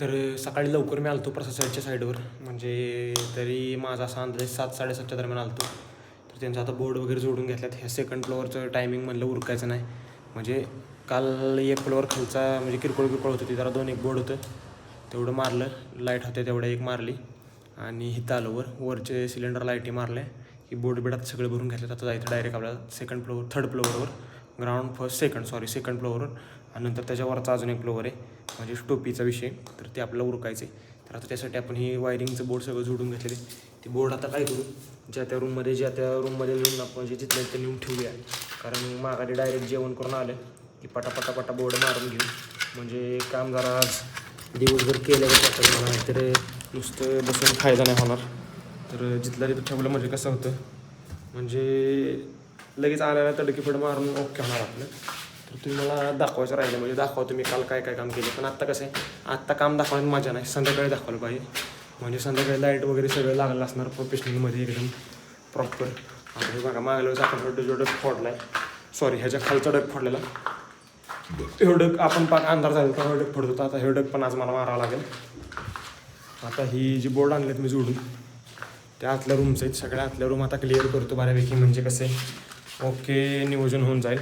तर सकाळी लवकर मी आलतो प्रसादच्या साईडवर, म्हणजे तरी माझा असा अंदाजे 7-7:30च्या दरम्यान आलतो. तर त्यांचा आता बोर्ड वगैरे जोडून घेतल्यात. ह्या सेकंड फ्लोअरचं टायमिंग म्हणलं उरकायचं नाही, म्हणजे काल एक फ्लोअर खालचा म्हणजे किरकोळ होत होती, जरा 2-1 बोर्ड होतं तेवढं मारलं. लाईट होते तेवढं एक मारली आणि हिथं आलो वरचे सिलेंडर लाईटी मारले की बोर्ड बिडात सगळं भरून घेतलं. आता जायचं डायरेक्ट आपल्याला थर्ड फ्लोअरवर, सेकंड फ्लोअरवर, आणि नंतर त्याच्यावरचा अजून एक फ्लोअर आहे म्हणजे टोपीचा विषय, तर ते आपल्याला उरकायचं आहे. तर आता त्यासाठी आपण ही वायरिंगचं बोर्ड सगळं जोडून घेतलेले. ते बोर्ड आता काय करू, ज्या त्या रूममध्ये नेऊन आपण जे जिथलं ते नेऊन ठेवूया, कारण माघारी डायरेक्ट जेवण करून आलं की पटापटा बोर्ड मारून घेऊ, म्हणजे काम जरा दिवसभर केलं का मला, नाहीतर नुसतं बसून फायदा नाही होणार. तर जिथलं तिथं ठेवलं म्हणजे कसं होतं, म्हणजे लगेच आल्याला तडकीफड मारून ओके होणार आपलं. तर तुम्ही मला दाखवायचं राहिलं म्हणजे दाखवतो मी काल काय काम केलं. पण आत्ता कसं आहे, आत्ता काम दाखवण्यात मजा नाही, संध्याकाळी दाखवलं पाहिजे, म्हणजे संध्याकाळी लाईट वगैरे सगळं लागलं असणार प्रोफेशनलमध्ये एकदम प्रॉपर. आता हे बघा मागल्या वेळेस आपण जो डग फोडला आहे, ह्याच्या खालचा डग फोडलेला, हे डग आपण पाक अंधार झाला तर हे डग फोडत होता. आता हे डग पण आज मला मारावं लागेल. आता ही जी बोर्ड आणलेत मी जोडून, त्या आतल्या रूम्स आहेत, सगळ्या आतल्या रूम आता क्लिअर करतो बऱ्यापैकी, म्हणजे कसं आहे ओके नियोजन होऊन जाईल.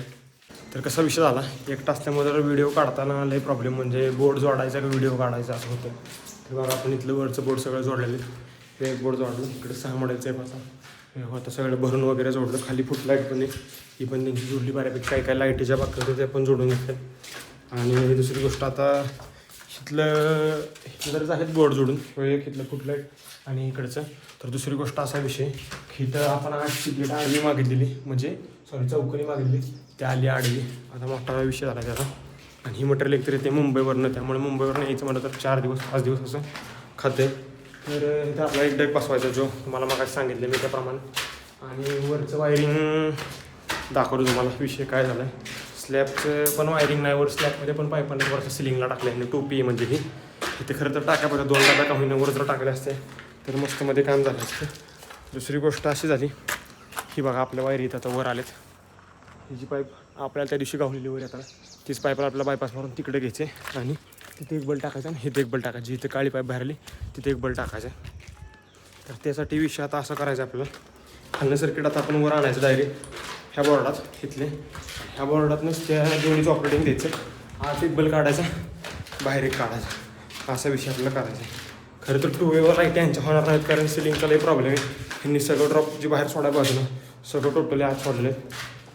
तर कसा विषय झाला, एकटा असल्यामुळे जर व्हिडिओ काढताना लई प्रॉब्लेम, म्हणजे बोर्ड जोडायचा का व्हिडिओ काढायचा असं होतं. तर बघा आपण इथलं वरचं बोर्ड सगळं जोडलेलं आहे, ते एक बोर्ड जोडलं, इकडे 6 मॉडेलचं आहे पासा, हे होतं सगळं भरून वगैरे जोडलं. खाली फुट लाईट पण आहे, ही पण त्यांची जोडली बऱ्यापैकी, काय लाईटीच्या बाबतीत ते पण जोडून घेतलं. आणि दुसरी गोष्ट आता इथलंच आहेत बोर्ड जोडून, एक इथलं फुट लाईट आणि इकडचं. तर दुसरी गोष्ट असा विषय की इथं आपण 8ची गेट आडवी मागितलेली, म्हणजे चौकोनी मागितली, त्या आली आडवी. आता मोठा विषय झाला त्याचा. आणि ही मटेरियल एकतर येते मुंबईवरनं, त्यामुळे मुंबईवरनं यायचं म्हटलं तर 4-5 दिवस असं खाते. तर इथं आपला एक डग बसवायचा, जो तुम्हाला मग सांगितलं मी त्याप्रमाणे. आणि वरचं वायरिंग दाखवतो तुम्हाला. विषय काय झाला आहे, स्लॅबचं पण वायरिंग नाही, वर स्लॅबमध्ये पण पाईप नाही, वरच्या सिलिंगला टाकलं आहे टोपी आहे, म्हणजे ही इथे खरं तर टाक्या बघा 2 डब्या का होईना वर जर टाकले असते तर मस्तमध्ये काम झालं असतं. दुसरी गोष्ट अशी झाली ही बघा आपल्या वायरी इथं आता वर आलेत. ही जी पाईप आपल्याला त्या दिवशी गावलेली वर येतात, तीच पाईपला आपल्याला बायपास मारून तिकडे घ्यायचे आणि तिथे एक बल टाकायचं आणि इथे एक बल टाकायची. इथे काळी पाईप बाहेर आली तिथे एक बल टाकायचं. तर त्यासाठी विषय आता असं करायचं आपल्याला, खालनं सर्किट आता आपण वर आणायचं डायरेक्ट ह्या बोर्डात इथले, ह्या बोर्डातनंच त्या दोन्हीचं ऑपरेटिंग द्यायचं. आत एक बल काढायचा, बाहेर एक काढायचा, असा विषय आपल्याला करायचा आहे. खरं तर 2 वेवर लाईट यांच्या होणार नाहीत, कारण सिलिंगचा लई प्रॉब्लेम आहे. ह्यांनी सगळं ड्रॉप जी बाहेर सोडाय बाजूनं सगळं टोटली आत सोडले,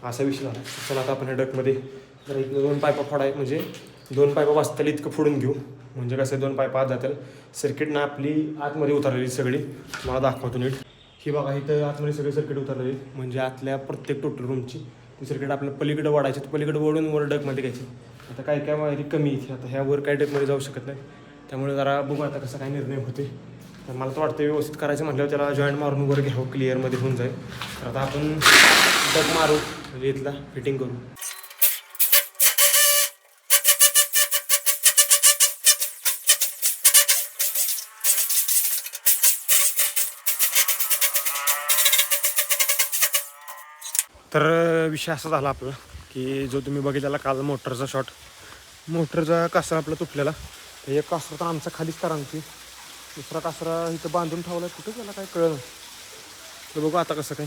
असा विषय झाला. चला आता आपण ह्या डकमध्ये जरा इथं 2 पायपा फोडाय, म्हणजे 2 पायपा वाचताल इतकं फोडून घेऊ, म्हणजे कसं 2 पायपा आत जातील. सर्किटनं आपली आतमध्ये उतरलेली सगळी मला दाखवतो नीट. ही बघा इथं आतमध्ये सगळी सर्किट उतरलेली, म्हणजे आतल्या प्रत्येक टोटल रूमची ती सर्किट आपल्याला पलीकडे वाढायची, तर पलीकडे ओढून वर डकमध्ये घ्यायची. आता काय वायरी कमी इथे, आता ह्या वर काय डकमध्ये जाऊ शकत नाही, त्यामुळे जरा बघू आता कसा काय निर्णय होते. तर मला तर वाटतं व्यवस्थित करायचं म्हटल्यावर त्याला जॉईंट मारून वर घ्यावं, क्लिअरमध्ये होऊन जाईल. तर आता आपण डक मारू, म्हणजे इथला फिटिंग करू. तर विषय असा झाला आपला की जो तुम्ही बघितलेला काल मोटरचा शॉट, मोटरचा कासरा आपला तुटलेला. एक कासरा तर आमचा खालीच करांची, दुसरा कासरा इथं बांधून ठेवला, कुठं गेला काय कळलं. तर बघू आता कसं काय.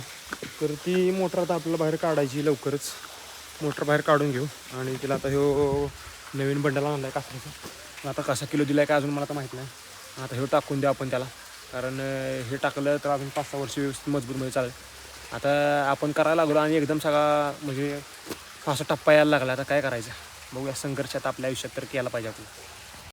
तर ती मोटर आता आपल्याला बाहेर काढायची लवकरच, मोटर बाहेर काढून घेऊ. आणि तिला आता ह्यो नवीन बंडल आणला आहे कासऱ्याचा, आता कसा किलो दिला आहे काय अजून मला तर माहीत नाही. आता ह्यो टाकून द्या आपण त्याला, कारण हे टाकलं तर अजून 5-6 वर्ष व्यवस्थित मजबूतमध्ये चालेल. आता आपण करायला लागलो आणि एकदम सगळा म्हणजे असा टप्पा यायला लागला. आता काय करायचं बघूया, संघर्ष आता आपल्या आयुष्यात तर केला पाहिजे आपलं.